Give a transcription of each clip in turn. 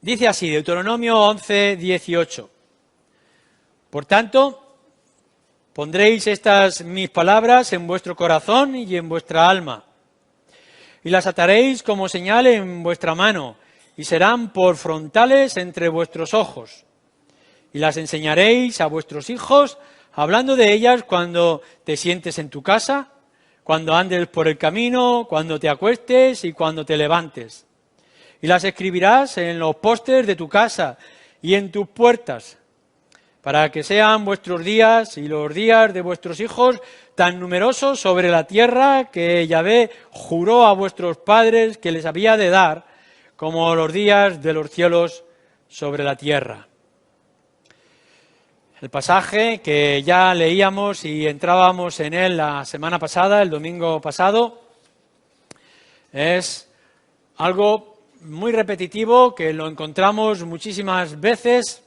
Dice así, Deuteronomio 11, 18. Por tanto, pondréis estas mis palabras en vuestro corazón y en vuestra alma, y las ataréis como señal en vuestra mano, y serán por frontales entre vuestros ojos. Y las enseñaréis a vuestros hijos, hablando de ellas cuando te sientes en tu casa, cuando andes por el camino, cuando te acuestes y cuando te levantes. Y las escribirás en los postes de tu casa y en tus puertas, para que sean vuestros días y los días de vuestros hijos tan numerosos sobre la tierra que Yahvé juró a vuestros padres que les había de dar, como los días de los cielos sobre la tierra. El pasaje que ya leíamos y entrábamos en él la semana pasada, el domingo pasado, es algo muy repetitivo que lo encontramos muchísimas veces,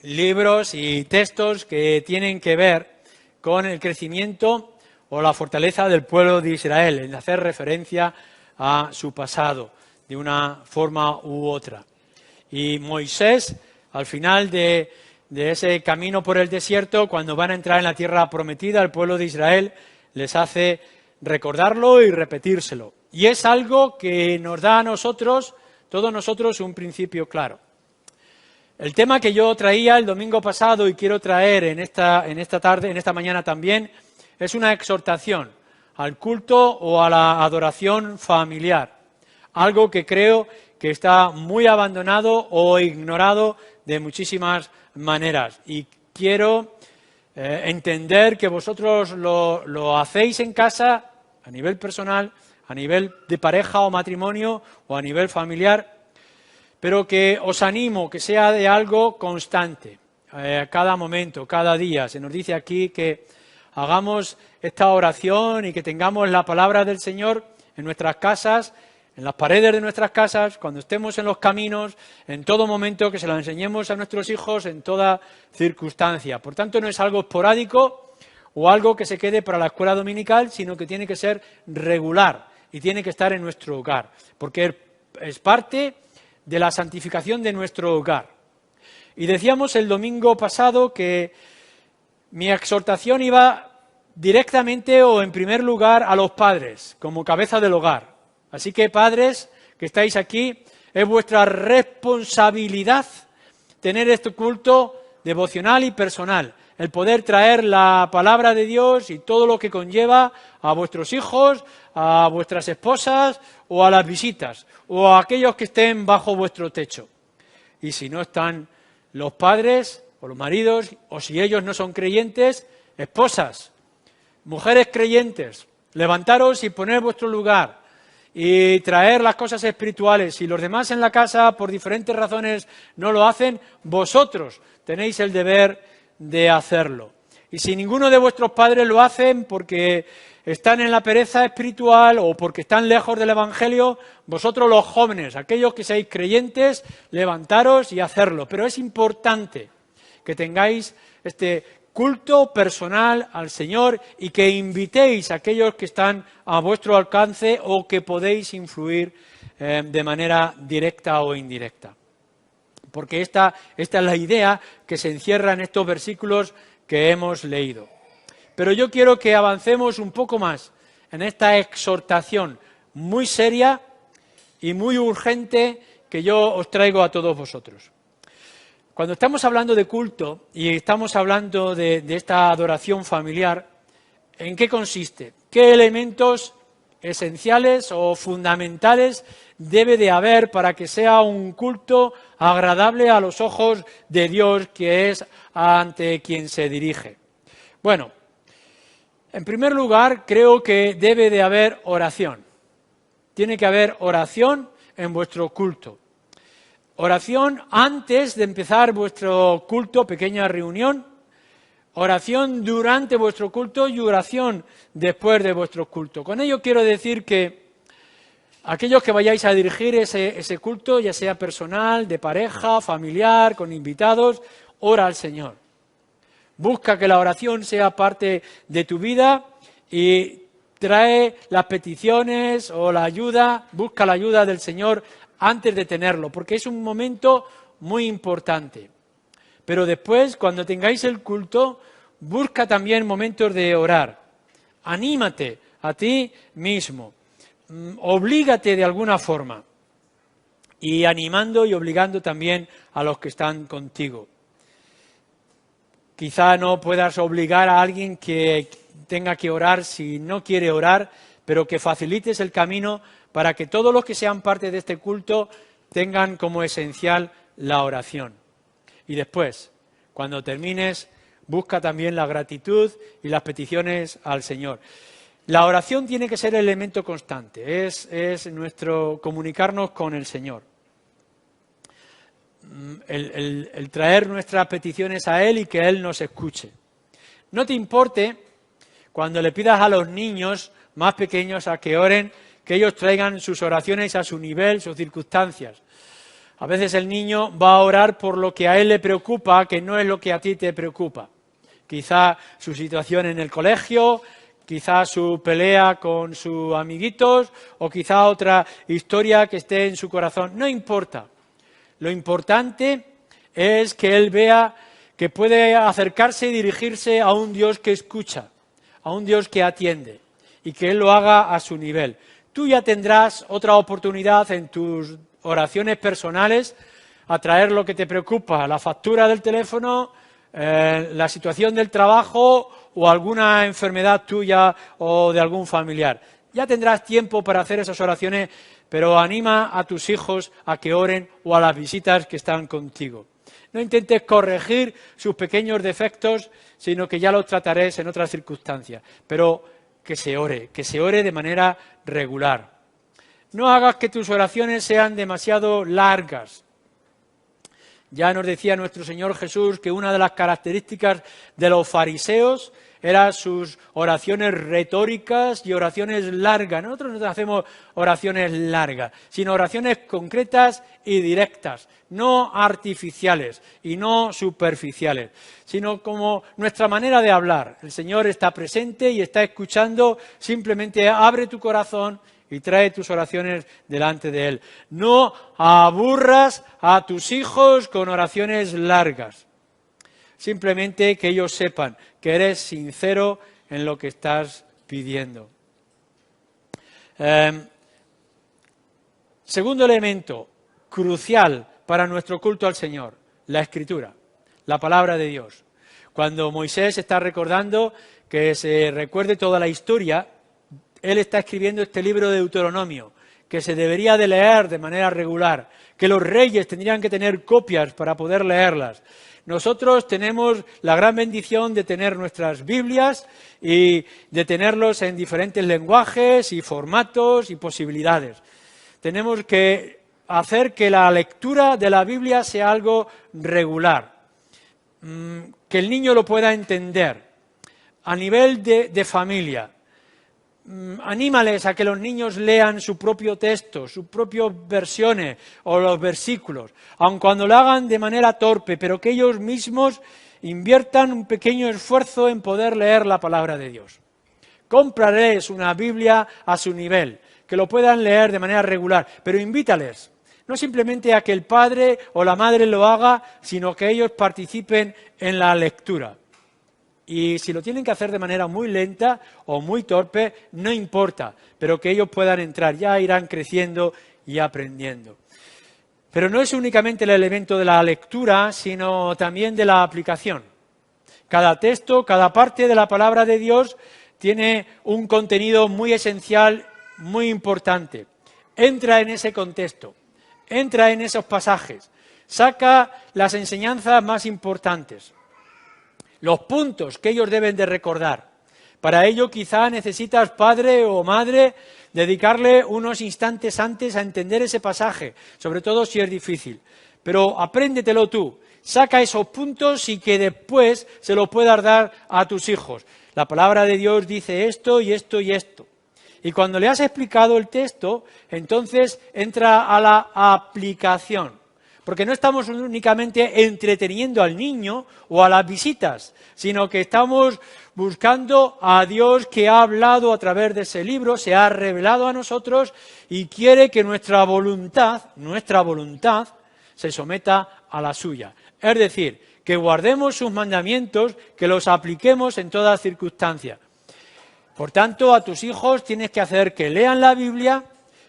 libros y textos que tienen que ver con el crecimiento o la fortaleza del pueblo de Israel, en hacer referencia a su pasado de una forma u otra. Y Moisés, al final de ese camino por el desierto, cuando van a entrar en la tierra prometida, el pueblo de Israel les hace recordarlo y repetírselo. Y es algo que nos da a nosotros, todos nosotros, un principio claro. El tema que yo traía el domingo pasado y quiero traer en esta mañana también, es una exhortación al culto o a la adoración familiar. Algo que creo que está muy abandonado o ignorado de muchísimas maneras. Y quiero entender que vosotros lo hacéis en casa, a nivel personal, a nivel de pareja o matrimonio o a nivel familiar, pero que os animo que sea de algo constante, cada momento, cada día. Se nos dice aquí que hagamos esta oración y que tengamos la palabra del Señor en nuestras casas, en las paredes de nuestras casas, cuando estemos en los caminos, en todo momento, que se la enseñemos a nuestros hijos en toda circunstancia. Por tanto, no es algo esporádico o algo que se quede para la escuela dominical, sino que tiene que ser regular y tiene que estar en nuestro hogar, porque es parte de la santificación de nuestro hogar. Y decíamos el domingo pasado que mi exhortación iba directamente o en primer lugar a los padres, como cabeza del hogar. Así que padres que estáis aquí, es vuestra responsabilidad tener este culto devocional y personal, el poder traer la palabra de Dios y todo lo que conlleva a vuestros hijos, a vuestras esposas o a las visitas o a aquellos que estén bajo vuestro techo. Y si no están los padres o los maridos, o si ellos no son creyentes, esposas, mujeres creyentes, levantaros y poned vuestro lugar y traer las cosas espirituales. Si los demás en la casa por diferentes razones no lo hacen, vosotros tenéis el deber de hacerlo. Y si ninguno de vuestros padres lo hacen porque están en la pereza espiritual o porque están lejos del Evangelio, vosotros los jóvenes, aquellos que seáis creyentes, levantaros y hacerlo. Pero es importante que tengáis este culto personal al Señor y que invitéis a aquellos que están a vuestro alcance o que podéis influir de manera directa o indirecta. Porque esta es la idea que se encierra en estos versículos que hemos leído. Pero yo quiero que avancemos un poco más en esta exhortación muy seria y muy urgente que yo os traigo a todos vosotros. Cuando estamos hablando de culto y estamos hablando de esta adoración familiar, ¿en qué consiste? ¿Qué elementos esenciales o fundamentales debe de haber para que sea un culto agradable a los ojos de Dios, que es ante quien se dirige? Bueno, en primer lugar, creo que debe de haber oración. Tiene que haber oración en vuestro culto. Oración antes de empezar vuestro culto, pequeña reunión. Oración durante vuestro culto y oración después de vuestro culto. Con ello quiero decir que Aquellos que vayáis a dirigir ese culto, ya sea personal, de pareja, familiar, con invitados, ora al Señor. Busca que la oración sea parte de tu vida y trae las peticiones o la ayuda, busca la ayuda del Señor antes de tenerlo, porque es un momento muy importante. Pero después, cuando tengáis el culto, busca también momentos de orar. Anímate a ti mismo. Oblígate de alguna forma. Y animando y obligando también a los que están contigo. Quizá no puedas obligar a alguien que tenga que orar si no quiere orar, pero que facilites el camino para que todos los que sean parte de este culto tengan como esencial la oración. Y después, cuando termines, busca también la gratitud y las peticiones al Señor. La oración tiene que ser el elemento constante, es nuestro comunicarnos con el Señor. El traer nuestras peticiones a Él y que Él nos escuche. No te importe cuando le pidas a los niños más pequeños a que oren, que ellos traigan sus oraciones a su nivel, sus circunstancias. A veces el niño va a orar por lo que a él le preocupa, que no es lo que a ti te preocupa. Quizá su situación en el colegio, quizá su pelea con sus amiguitos o quizá otra historia que esté en su corazón. No importa. Lo importante es que él vea que puede acercarse y dirigirse a un Dios que escucha, a un Dios que atiende y que él lo haga a su nivel. Tú ya tendrás otra oportunidad en tus oraciones personales a traer lo que te preocupa, la factura del teléfono, la situación del trabajo o alguna enfermedad tuya o de algún familiar. Ya tendrás tiempo para hacer esas oraciones, pero anima a tus hijos a que oren o a las visitas que están contigo. No intentes corregir sus pequeños defectos, sino que ya los trataréis en otras circunstancias, pero que se ore de manera regular. No hagas que tus oraciones sean demasiado largas. Ya nos decía nuestro Señor Jesús que una de las características de los fariseos eran sus oraciones retóricas y oraciones largas. Nosotros no hacemos oraciones largas, sino oraciones concretas y directas, no artificiales y no superficiales, sino como nuestra manera de hablar. El Señor está presente y está escuchando, simplemente abre tu corazón y trae tus oraciones delante de Él. No aburras a tus hijos con oraciones largas. Simplemente que ellos sepan que eres sincero en lo que estás pidiendo. Segundo elemento crucial para nuestro culto al Señor, la Escritura, la palabra de Dios. Cuando Moisés está recordando que se recuerde toda la historia, él está escribiendo este libro de Deuteronomio, que se debería de leer de manera regular, que los reyes tendrían que tener copias para poder leerlas. Nosotros tenemos la gran bendición de tener nuestras Biblias y de tenerlos en diferentes lenguajes y formatos y posibilidades. Tenemos que hacer que la lectura de la Biblia sea algo regular, que el niño lo pueda entender a nivel de familia. Anímales a que los niños lean su propio texto, sus propias versiones o los versículos, aun cuando lo hagan de manera torpe, pero que ellos mismos inviertan un pequeño esfuerzo en poder leer la palabra de Dios. Cómprales una Biblia a su nivel, que lo puedan leer de manera regular, pero invítales, no simplemente a que el padre o la madre lo haga, sino que ellos participen en la lectura. Y si lo tienen que hacer de manera muy lenta o muy torpe, no importa, pero que ellos puedan entrar, ya irán creciendo y aprendiendo. Pero no es únicamente el elemento de la lectura, sino también de la aplicación. Cada texto, cada parte de la palabra de Dios tiene un contenido muy esencial, muy importante. Entra en ese contexto, entra en esos pasajes, saca las enseñanzas más importantes. Los puntos que ellos deben de recordar. Para ello quizá necesitas, padre o madre, dedicarle unos instantes antes a entender ese pasaje, sobre todo si es difícil. Pero apréndetelo tú, saca esos puntos y que después se los puedas dar a tus hijos. La palabra de Dios dice esto y esto y esto. Y cuando le has explicado el texto, entonces entra a la aplicación. Porque no estamos únicamente entreteniendo al niño o a las visitas, sino que estamos buscando a Dios que ha hablado a través de ese libro, se ha revelado a nosotros y quiere que nuestra voluntad se someta a la suya. Es decir, que guardemos sus mandamientos, que los apliquemos en todas circunstancias. Por tanto, a tus hijos tienes que hacer que lean la Biblia,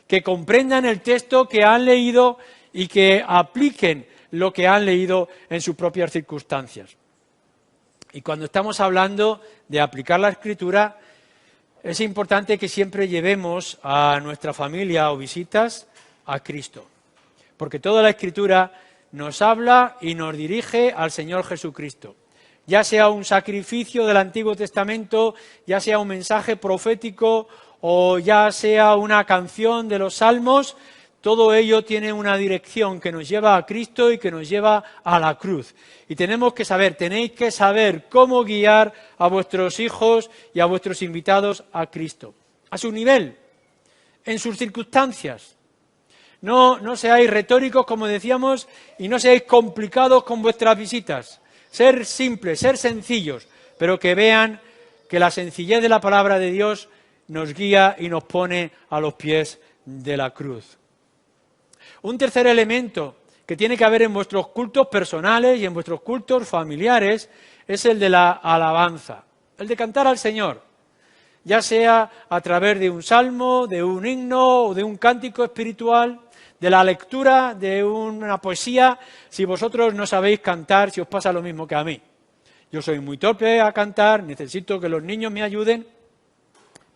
que comprendan el texto que han leído y que apliquen lo que han leído en sus propias circunstancias. Y cuando estamos hablando de aplicar la Escritura, es importante que siempre llevemos a nuestra familia o visitas a Cristo, porque toda la Escritura nos habla y nos dirige al Señor Jesucristo. Ya sea un sacrificio del Antiguo Testamento, ya sea un mensaje profético o ya sea una canción de los Salmos, todo ello tiene una dirección que nos lleva a Cristo y que nos lleva a la cruz. Y tenéis que saber cómo guiar a vuestros hijos y a vuestros invitados a Cristo, a su nivel, en sus circunstancias. No seáis retóricos, como decíamos, y no seáis complicados con vuestras visitas. Ser simples, ser sencillos, pero que vean que la sencillez de la palabra de Dios nos guía y nos pone a los pies de la cruz. Un tercer elemento que tiene que haber en vuestros cultos personales y en vuestros cultos familiares es el de la alabanza, el de cantar al Señor, ya sea a través de un salmo, de un himno o de un cántico espiritual, de la lectura de una poesía. Si vosotros no sabéis cantar, si os pasa lo mismo que a mí. Yo soy muy torpe a cantar, necesito que los niños me ayuden,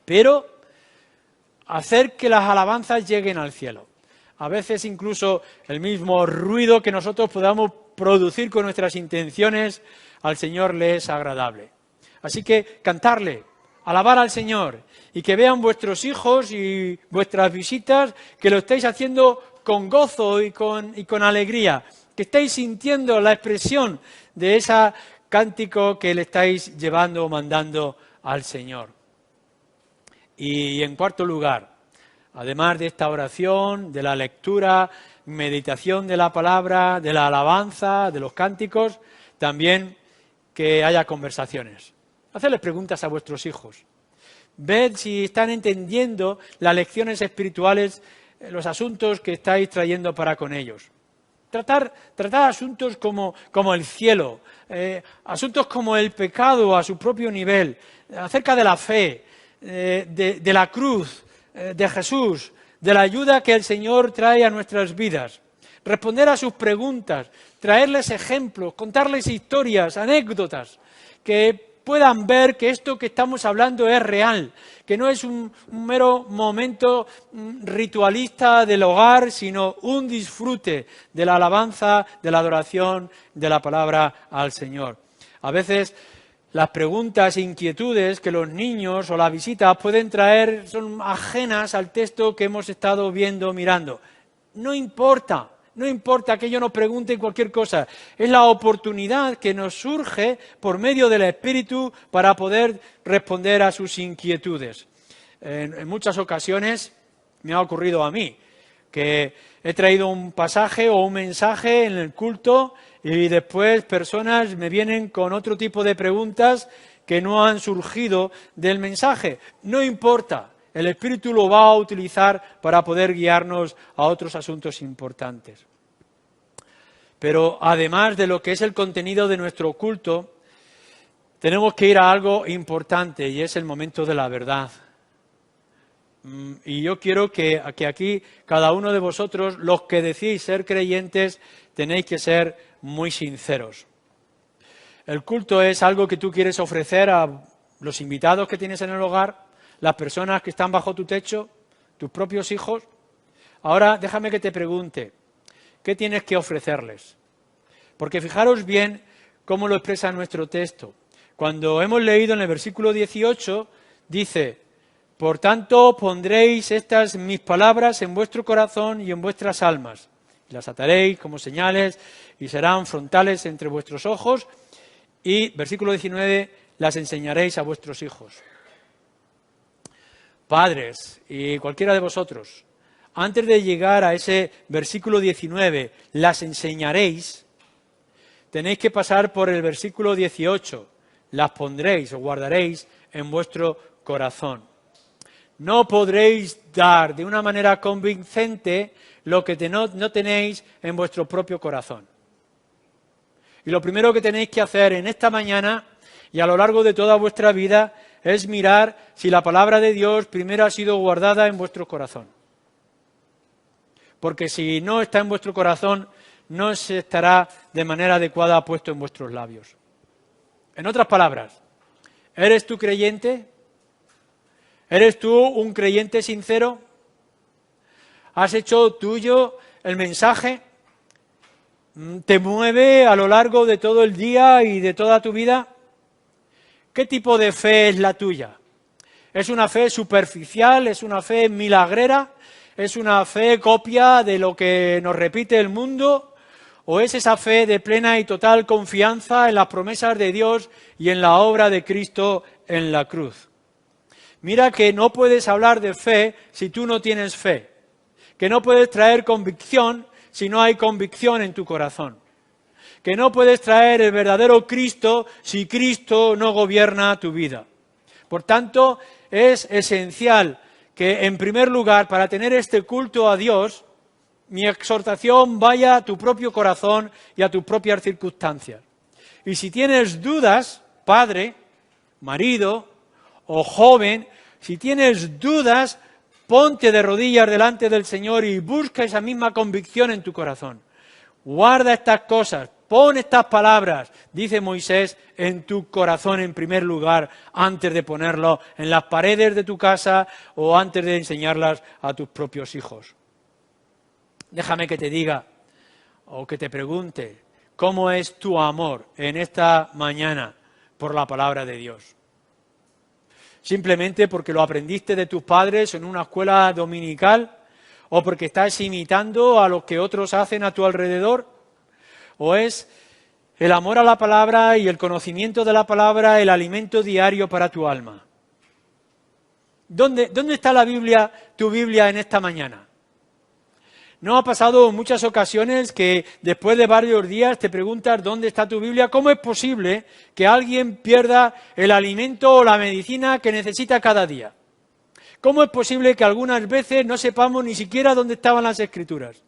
pero hacer que las alabanzas lleguen al cielo. A veces incluso el mismo ruido que nosotros podamos producir con nuestras intenciones al Señor le es agradable. Así que cantarle, alabar al Señor y que vean vuestros hijos y vuestras visitas que lo estáis haciendo con gozo y con alegría, que estáis sintiendo la expresión de ese cántico que le estáis llevando o mandando al Señor. Y en cuarto lugar, además de esta oración, de la lectura, meditación de la palabra, de la alabanza, de los cánticos, también que haya conversaciones. Hacerles preguntas a vuestros hijos. Ved si están entendiendo las lecciones espirituales, los asuntos que estáis trayendo para con ellos. Tratar asuntos como el cielo, asuntos como el pecado a su propio nivel, acerca de la fe, de la cruz, de Jesús, de la ayuda que el Señor trae a nuestras vidas. Responder a sus preguntas, traerles ejemplos, contarles historias, anécdotas, que puedan ver que esto que estamos hablando es real, que no es un mero momento ritualista del hogar, sino un disfrute de la alabanza, de la adoración, de la palabra al Señor. A veces las preguntas e inquietudes que los niños o las visitas pueden traer son ajenas al texto que hemos estado viendo, mirando. No importa que ellos nos pregunten cualquier cosa. Es la oportunidad que nos surge por medio del Espíritu para poder responder a sus inquietudes. En muchas ocasiones me ha ocurrido a mí que he traído un pasaje o un mensaje en el culto y después personas me vienen con otro tipo de preguntas que no han surgido del mensaje. No importa, el Espíritu lo va a utilizar para poder guiarnos a otros asuntos importantes. Pero además de lo que es el contenido de nuestro culto, tenemos que ir a algo importante y es el momento de la verdad. Y yo quiero que aquí cada uno de vosotros, los que decís ser creyentes, tenéis que ser muy sinceros. El culto es algo que tú quieres ofrecer a los invitados que tienes en el hogar, las personas que están bajo tu techo, tus propios hijos. Ahora déjame que te pregunte, ¿qué tienes que ofrecerles? Porque fijaros bien cómo lo expresa nuestro texto. Cuando hemos leído en el versículo 18, dice: por tanto pondréis estas mis palabras en vuestro corazón y en vuestras almas. Las ataréis como señales y serán frontales entre vuestros ojos. Y, versículo 19, las enseñaréis a vuestros hijos. Padres y cualquiera de vosotros, antes de llegar a ese versículo 19, las enseñaréis, tenéis que pasar por el versículo 18, las pondréis o guardaréis en vuestro corazón. No podréis dar de una manera convincente lo que no tenéis en vuestro propio corazón. Y lo primero que tenéis que hacer en esta mañana y a lo largo de toda vuestra vida es mirar si la palabra de Dios primero ha sido guardada en vuestro corazón. Porque si no está en vuestro corazón, no se estará de manera adecuada puesto en vuestros labios. En otras palabras, ¿eres tú creyente? ¿Eres tú un creyente sincero? ¿Has hecho tuyo el mensaje? ¿Te mueve a lo largo de todo el día y de toda tu vida? ¿Qué tipo de fe es la tuya? ¿Es una fe superficial? ¿Es una fe milagrera? ¿Es una fe copia de lo que nos repite el mundo? ¿O es esa fe de plena y total confianza en las promesas de Dios y en la obra de Cristo en la cruz? Mira que no puedes hablar de fe si tú no tienes fe, que no puedes traer convicción si no hay convicción en tu corazón, que no puedes traer el verdadero Cristo si Cristo no gobierna tu vida. Por tanto, es esencial que, en primer lugar, para tener este culto a Dios, mi exhortación vaya a tu propio corazón y a tus propias circunstancias. Y si tienes dudas, padre, marido o joven, si tienes dudas, ponte de rodillas delante del Señor y busca esa misma convicción en tu corazón. Guarda estas cosas, pon estas palabras, dice Moisés, en tu corazón en primer lugar, antes de ponerlo en las paredes de tu casa o antes de enseñarlas a tus propios hijos. Déjame que te diga o que te pregunte, ¿cómo es tu amor en esta mañana por la palabra de Dios? ¿Simplemente porque lo aprendiste de tus padres en una escuela dominical? ¿O porque estás imitando a lo que otros hacen a tu alrededor? ¿O es el amor a la palabra y el conocimiento de la palabra el alimento diario para tu alma? ¿Dónde está la Biblia, tu Biblia en esta mañana? ¿No ha pasado en muchas ocasiones que después de varios días te preguntas dónde está tu Biblia? ¿Cómo es posible que alguien pierda el alimento o la medicina que necesita cada día? ¿Cómo es posible que algunas veces no sepamos ni siquiera dónde estaban las Escrituras?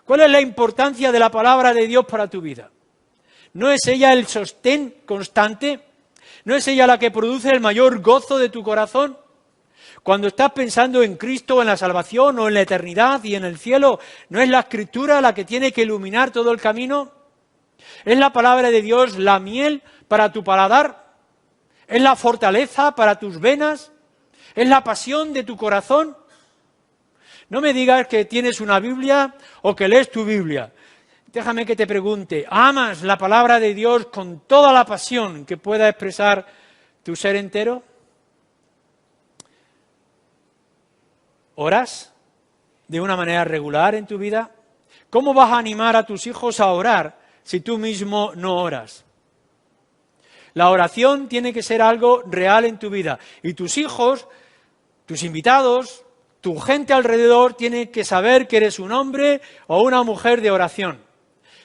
¿Cuál es la importancia de la palabra de Dios para tu vida? ¿No es ella el sostén constante? ¿No es ella la que produce el mayor gozo de tu corazón? Cuando estás pensando en Cristo, en la salvación o en la eternidad y en el cielo, ¿no es la Escritura la que tiene que iluminar todo el camino? ¿Es la palabra de Dios la miel para tu paladar? ¿Es la fortaleza para tus venas? ¿Es la pasión de tu corazón? No me digas que tienes una Biblia o que lees tu Biblia. Déjame que te pregunte, ¿amas la palabra de Dios con toda la pasión que pueda expresar tu ser entero? ¿Oras de una manera regular en tu vida? ¿Cómo vas a animar a tus hijos a orar si tú mismo no oras? La oración tiene que ser algo real en tu vida. Y tus hijos, tus invitados, tu gente alrededor tiene que saber que eres un hombre o una mujer de oración.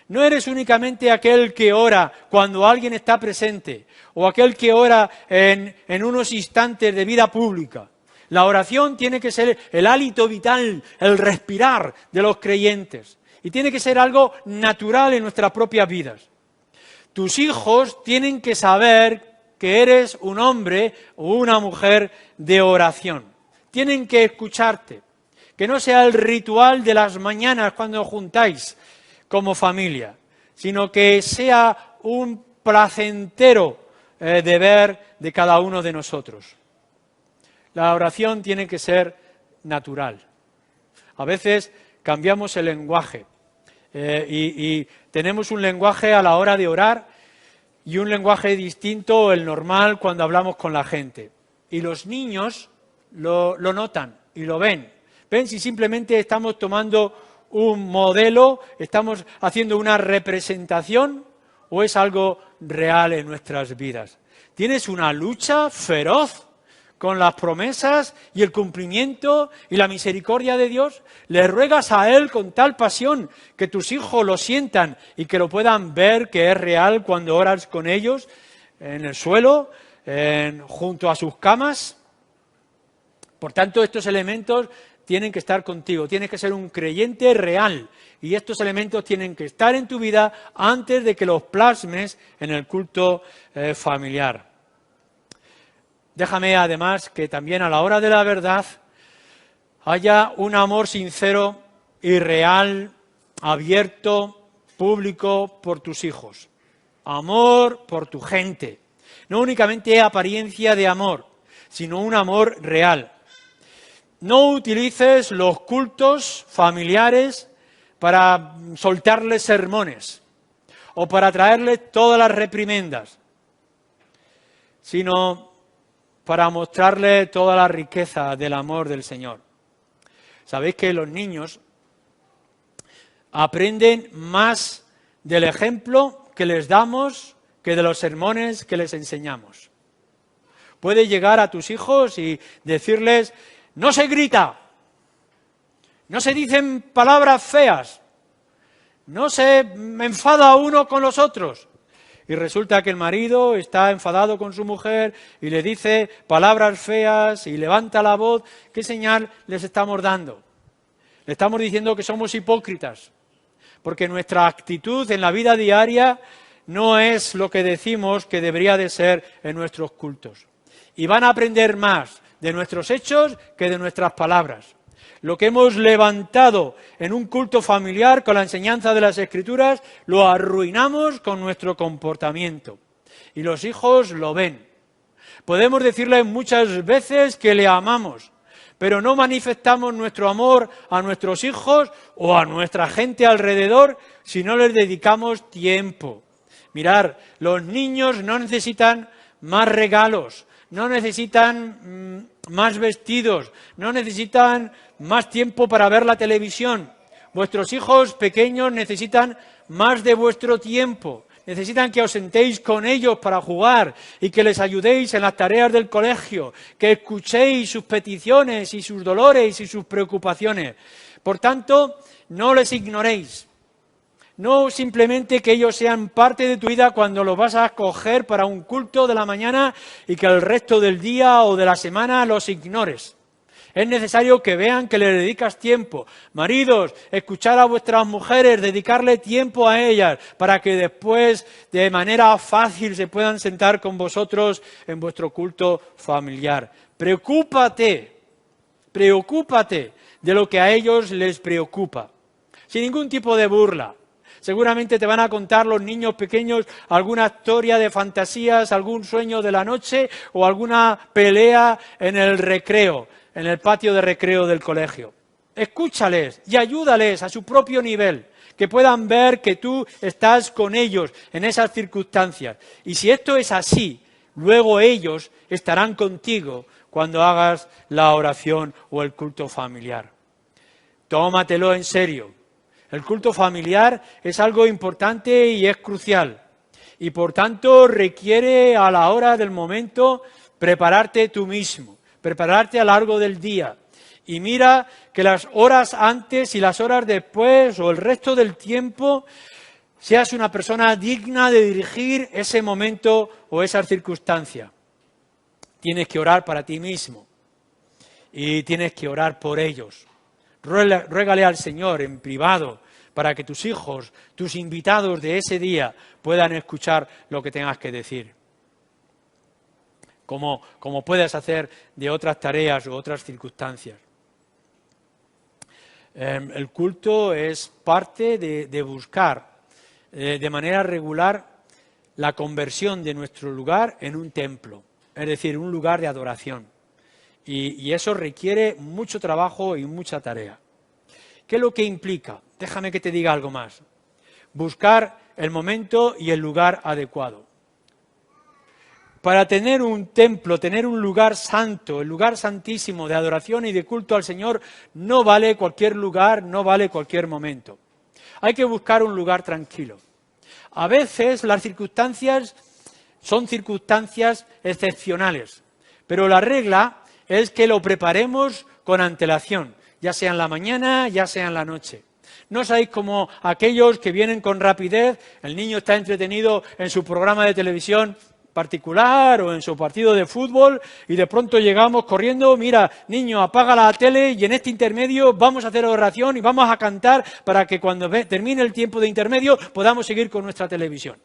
No eres únicamente aquel que ora cuando alguien está presente o aquel que ora en unos instantes de vida pública. La oración tiene que ser el hálito vital, el respirar de los creyentes. Y tiene que ser algo natural en nuestras propias vidas. Tus hijos tienen que saber que eres un hombre o una mujer de oración. Tienen que escucharte. Que no sea el ritual de las mañanas cuando os juntáis como familia, sino que sea un placentero deber de cada uno de nosotros. La oración tiene que ser natural. A veces cambiamos el lenguaje y tenemos un lenguaje a la hora de orar y un lenguaje distinto, el normal, cuando hablamos con la gente. Y los niños lo notan y lo ven. Ven si simplemente estamos tomando un modelo, estamos haciendo una representación o es algo real en nuestras vidas. ¿Tienes una lucha feroz con las promesas y el cumplimiento y la misericordia de Dios? ¿Le ruegas a Él con tal pasión que tus hijos lo sientan y que lo puedan ver que es real cuando oras con ellos en el suelo, junto a sus camas? Por tanto, estos elementos tienen que estar contigo, tienes que ser un creyente real y estos elementos tienen que estar en tu vida antes de que los plasmes en el culto familiar. Déjame además que también a la hora de la verdad haya un amor sincero y real, abierto, público por tus hijos. Amor por tu gente. No únicamente apariencia de amor, sino un amor real. No utilices los cultos familiares para soltarles sermones o para traerles todas las reprimendas, sino para mostrarles toda la riqueza del amor del Señor. Sabéis que los niños aprenden más del ejemplo que les damos que de los sermones que les enseñamos. Puedes llegar a tus hijos y decirles: no se grita, no se dicen palabras feas, no se enfada uno con los otros. Y resulta que el marido está enfadado con su mujer y le dice palabras feas y levanta la voz. ¿Qué señal les estamos dando? Le estamos diciendo que somos hipócritas, porque nuestra actitud en la vida diaria no es lo que decimos que debería de ser en nuestros cultos. Y van a aprender más de nuestros hechos que de nuestras palabras. Lo que hemos levantado en un culto familiar con la enseñanza de las Escrituras, lo arruinamos con nuestro comportamiento. Y los hijos lo ven. Podemos decirles muchas veces que le amamos, pero no manifestamos nuestro amor a nuestros hijos o a nuestra gente alrededor si no les dedicamos tiempo. Mirad, los niños no necesitan más regalos, no necesitan más vestidos, no necesitan más tiempo para ver la televisión. Vuestros hijos pequeños necesitan más de vuestro tiempo. Necesitan que os sentéis con ellos para jugar y que les ayudéis en las tareas del colegio, que escuchéis sus peticiones y sus dolores y sus preocupaciones. Por tanto, no les ignoréis. No simplemente que ellos sean parte de tu vida cuando los vas a acoger para un culto de la mañana y que el resto del día o de la semana los ignores. Es necesario que vean que le dedicas tiempo. Maridos, escuchar a vuestras mujeres, dedicarle tiempo a ellas para que después de manera fácil se puedan sentar con vosotros en vuestro culto familiar. Preocúpate de lo que a ellos les preocupa, sin ningún tipo de burla. Seguramente te van a contar los niños pequeños alguna historia de fantasías, algún sueño de la noche o alguna pelea en el recreo, en el patio de recreo del colegio. Escúchales y ayúdales a su propio nivel, que puedan ver que tú estás con ellos en esas circunstancias. Y si esto es así, luego ellos estarán contigo cuando hagas la oración o el culto familiar. Tómatelo en serio. El culto familiar es algo importante y es crucial. Y por tanto requiere a la hora del momento prepararte tú mismo, prepararte a lo largo del día. Y mira que las horas antes y las horas después o el resto del tiempo seas una persona digna de dirigir ese momento o esa circunstancia. Tienes que orar para ti mismo y tienes que orar por ellos. Ruégale al Señor en privado para que tus hijos, tus invitados de ese día puedan escuchar lo que tengas que decir. Como puedes hacer de otras tareas u otras circunstancias. El culto es parte de buscar de manera regular la conversión de nuestro lugar en un templo, es decir, un lugar de adoración. Y eso requiere mucho trabajo y mucha tarea. ¿Qué es lo que implica? Déjame que te diga algo más. Buscar el momento y el lugar adecuado. Para tener un templo, tener un lugar santo, el lugar santísimo de adoración y de culto al Señor, no vale cualquier lugar, no vale cualquier momento. Hay que buscar un lugar tranquilo. A veces las circunstancias son circunstancias excepcionales, Pero la regla es que lo preparemos con antelación, ya sea en la mañana, ya sea en la noche. No seáis como aquellos que vienen con rapidez, el niño está entretenido en su programa de televisión particular o en su partido de fútbol y de pronto llegamos corriendo, mira, niño, apaga la tele y en este intermedio vamos a hacer oración y vamos a cantar para que cuando termine el tiempo de intermedio podamos seguir con nuestra televisión.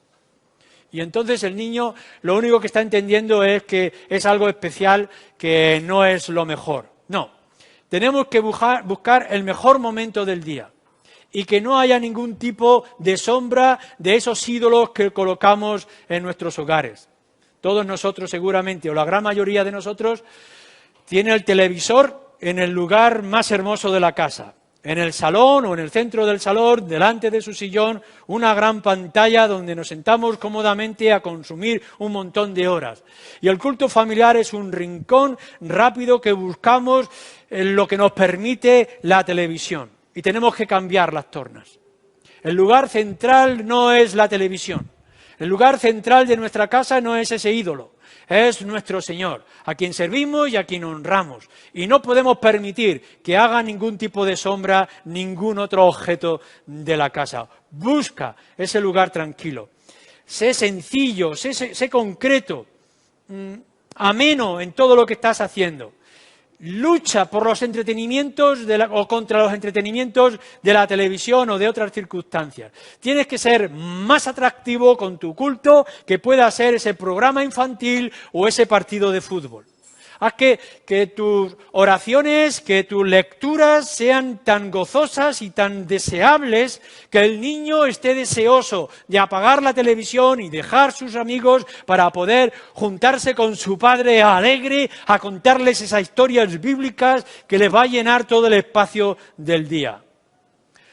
Y entonces el niño lo único que está entendiendo es que es algo especial, que no es lo mejor. No, tenemos que buscar el mejor momento del día y que no haya ningún tipo de sombra de esos ídolos que colocamos en nuestros hogares. Todos nosotros seguramente, o la gran mayoría de nosotros, tiene el televisor en el lugar más hermoso de la casa. En el salón o en el centro del salón, delante de su sillón, una gran pantalla donde nos sentamos cómodamente a consumir un montón de horas. Y el culto familiar es un rincón rápido que buscamos en lo que nos permite la televisión. Y tenemos que cambiar las tornas. El lugar central no es la televisión. El lugar central de nuestra casa no es ese ídolo. Es nuestro Señor, a quien servimos y a quien honramos. Y no podemos permitir que haga ningún tipo de sombra ningún otro objeto de la casa. Busca ese lugar tranquilo. Sé sencillo, sé concreto, ameno en todo lo que estás haciendo. Lucha por los entretenimientos o contra los entretenimientos de la televisión o de otras circunstancias. Tienes que ser más atractivo con tu culto que pueda ser ese programa infantil o ese partido de fútbol. Haz que tus oraciones, que tus lecturas sean tan gozosas y tan deseables que el niño esté deseoso de apagar la televisión y dejar sus amigos para poder juntarse con su padre alegre a contarles esas historias bíblicas que les va a llenar todo el espacio del día.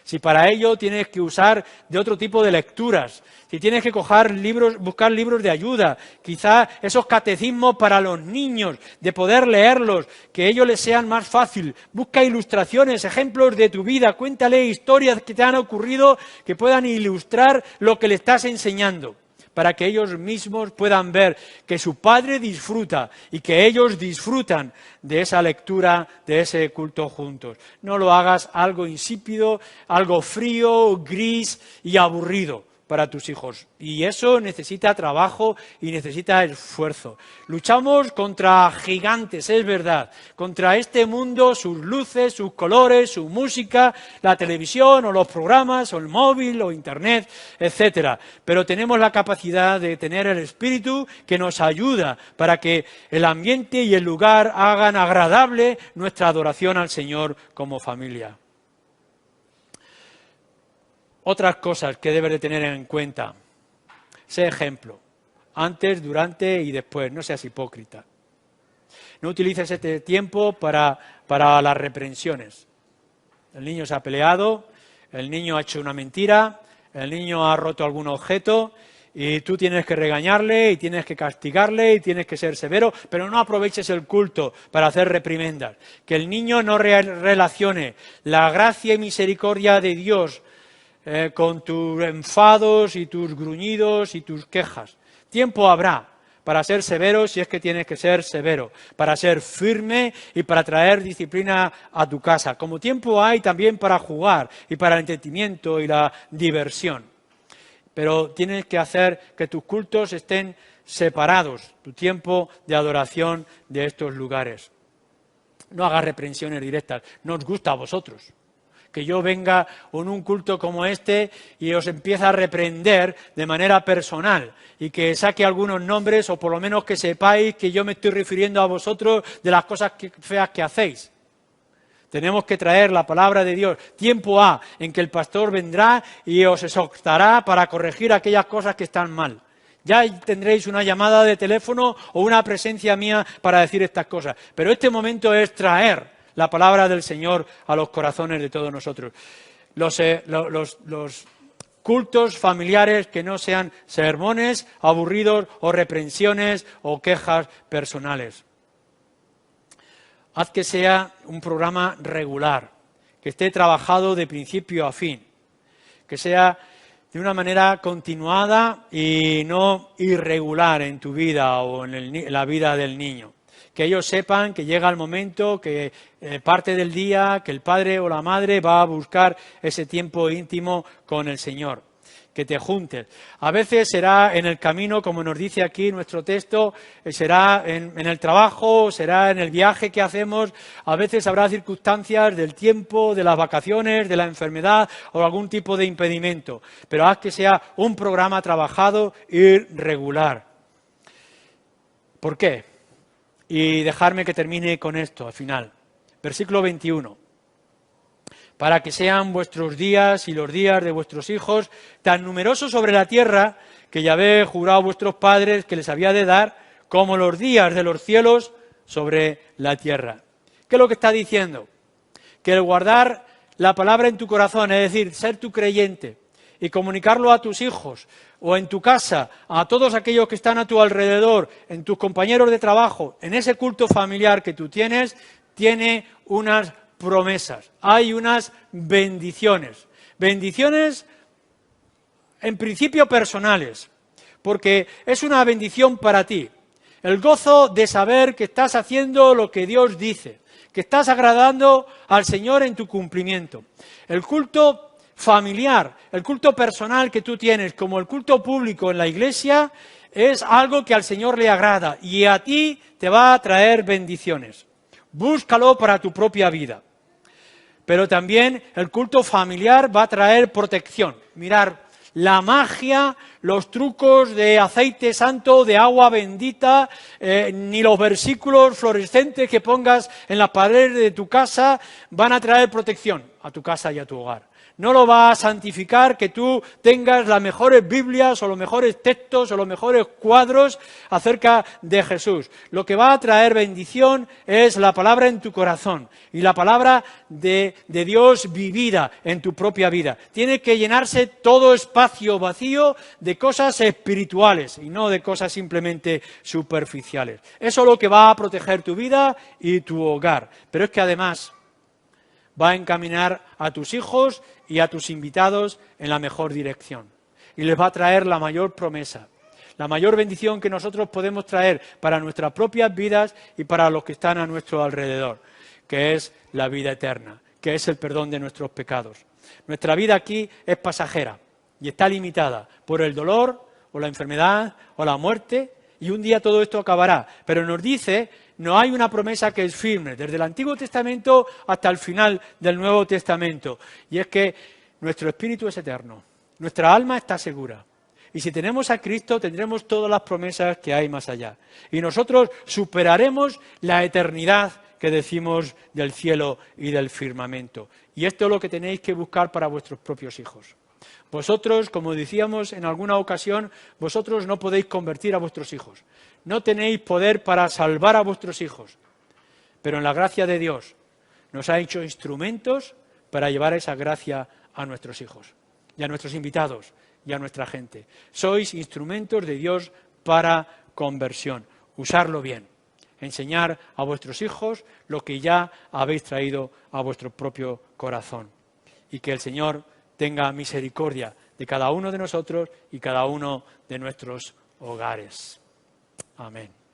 Si para ello tienes que usar de otro tipo de lecturas, si tienes que buscar libros de ayuda, quizá esos catecismos para los niños, de poder leerlos, que ellos les sean más fácil. Busca ilustraciones, ejemplos de tu vida, cuéntale historias que te han ocurrido que puedan ilustrar lo que le estás enseñando, para que ellos mismos puedan ver que su padre disfruta y que ellos disfrutan de esa lectura, de ese culto juntos. No lo hagas algo insípido, algo frío, gris y aburrido para tus hijos. Y eso necesita trabajo y necesita esfuerzo. Luchamos contra gigantes, es verdad, contra este mundo, sus luces, sus colores, su música, la televisión o los programas o el móvil o internet, etcétera. Pero tenemos la capacidad de tener el espíritu que nos ayuda para que el ambiente y el lugar hagan agradable nuestra adoración al Señor como familia. Otras cosas que debes de tener en cuenta. Sé ejemplo. Antes, durante y después. No seas hipócrita. No utilices este tiempo para las reprensiones. El niño se ha peleado, el niño ha hecho una mentira, el niño ha roto algún objeto y tú tienes que regañarle y tienes que castigarle y tienes que ser severo, pero no aproveches el culto para hacer reprimendas. Que el niño no relacione la gracia y misericordia de Dios con tus enfados y tus gruñidos y tus quejas. Tiempo habrá para ser severo si es que tienes que ser severo, para ser firme y para traer disciplina a tu casa. Como tiempo hay también para jugar y para el entretenimiento y la diversión. Pero tienes que hacer que tus cultos estén separados, tu tiempo de adoración de estos lugares. No hagas reprensiones directas, no os gusta a vosotros. Que yo venga en un culto como este y os empiece a reprender de manera personal y que saque algunos nombres o por lo menos que sepáis que yo me estoy refiriendo a vosotros de las cosas feas que hacéis. Tenemos que traer la palabra de Dios. Tiempo ha en que el pastor vendrá y os exhortará para corregir aquellas cosas que están mal. Ya tendréis una llamada de teléfono o una presencia mía para decir estas cosas. Pero este momento es traer la palabra del Señor a los corazones de todos nosotros. Los cultos familiares que no sean sermones aburridos o reprensiones o quejas personales. Haz que sea un programa regular, que esté trabajado de principio a fin, que sea de una manera continuada y no irregular en tu vida o en la vida del niño. Que ellos sepan que llega el momento, que parte del día, que el padre o la madre va a buscar ese tiempo íntimo con el Señor. Que te juntes. A veces será en el camino, como nos dice aquí nuestro texto, será en el trabajo, será en el viaje que hacemos, a veces habrá circunstancias del tiempo, de las vacaciones, de la enfermedad o algún tipo de impedimento, pero haz que sea un programa trabajado y regular. ¿Por qué? Y dejarme que termine con esto al final. Versículo 21. Para que sean vuestros días y los días de vuestros hijos tan numerosos sobre la tierra que Yahvé juró a vuestros padres que les había de dar, como los días de los cielos sobre la tierra. ¿Qué es lo que está diciendo? Que el guardar la palabra en tu corazón, es decir, ser tu creyente y comunicarlo a tus hijos o en tu casa, a todos aquellos que están a tu alrededor, en tus compañeros de trabajo, en ese culto familiar que tú tienes, tiene unas promesas, hay unas bendiciones. Bendiciones en principio personales, porque es una bendición para ti. El gozo de saber que estás haciendo lo que Dios dice, que estás agradando al Señor en tu cumplimiento. El culto familiar, el culto personal que tú tienes, como el culto público en la iglesia, es algo que al Señor le agrada y a ti te va a traer bendiciones. Búscalo para tu propia vida. Pero también el culto familiar va a traer protección. Mirar la magia, los trucos de aceite santo, de agua bendita, ni los versículos fluorescentes que pongas en las paredes de tu casa van a traer protección a tu casa y a tu hogar. No lo va a santificar que tú tengas las mejores Biblias o los mejores textos o los mejores cuadros acerca de Jesús. Lo que va a traer bendición es la palabra en tu corazón y la palabra de Dios vivida en tu propia vida. Tiene que llenarse todo espacio vacío de cosas espirituales y no de cosas simplemente superficiales. Eso es lo que va a proteger tu vida y tu hogar. Pero es que además va a encaminar a tus hijos y a tus invitados en la mejor dirección. Y les va a traer la mayor promesa, la mayor bendición que nosotros podemos traer para nuestras propias vidas y para los que están a nuestro alrededor, que es la vida eterna, que es el perdón de nuestros pecados. Nuestra vida aquí es pasajera y está limitada por el dolor o la enfermedad o la muerte, y un día todo esto acabará. Pero nos dice, no hay una promesa que es firme, desde el Antiguo Testamento hasta el final del Nuevo Testamento. Y es que nuestro espíritu es eterno, nuestra alma está segura. Y si tenemos a Cristo, tendremos todas las promesas que hay más allá. Y nosotros superaremos la eternidad que decimos del cielo y del firmamento. Y esto es lo que tenéis que buscar para vuestros propios hijos. Vosotros, como decíamos en alguna ocasión, vosotros no podéis convertir a vuestros hijos. No tenéis poder para salvar a vuestros hijos. Pero en la gracia de Dios nos ha hecho instrumentos para llevar esa gracia a nuestros hijos y a nuestros invitados y a nuestra gente. Sois instrumentos de Dios para conversión. Usarlo bien. Enseñar a vuestros hijos lo que ya habéis traído a vuestro propio corazón. Y que el Señor tenga misericordia de cada uno de nosotros y cada uno de nuestros hogares. Amén.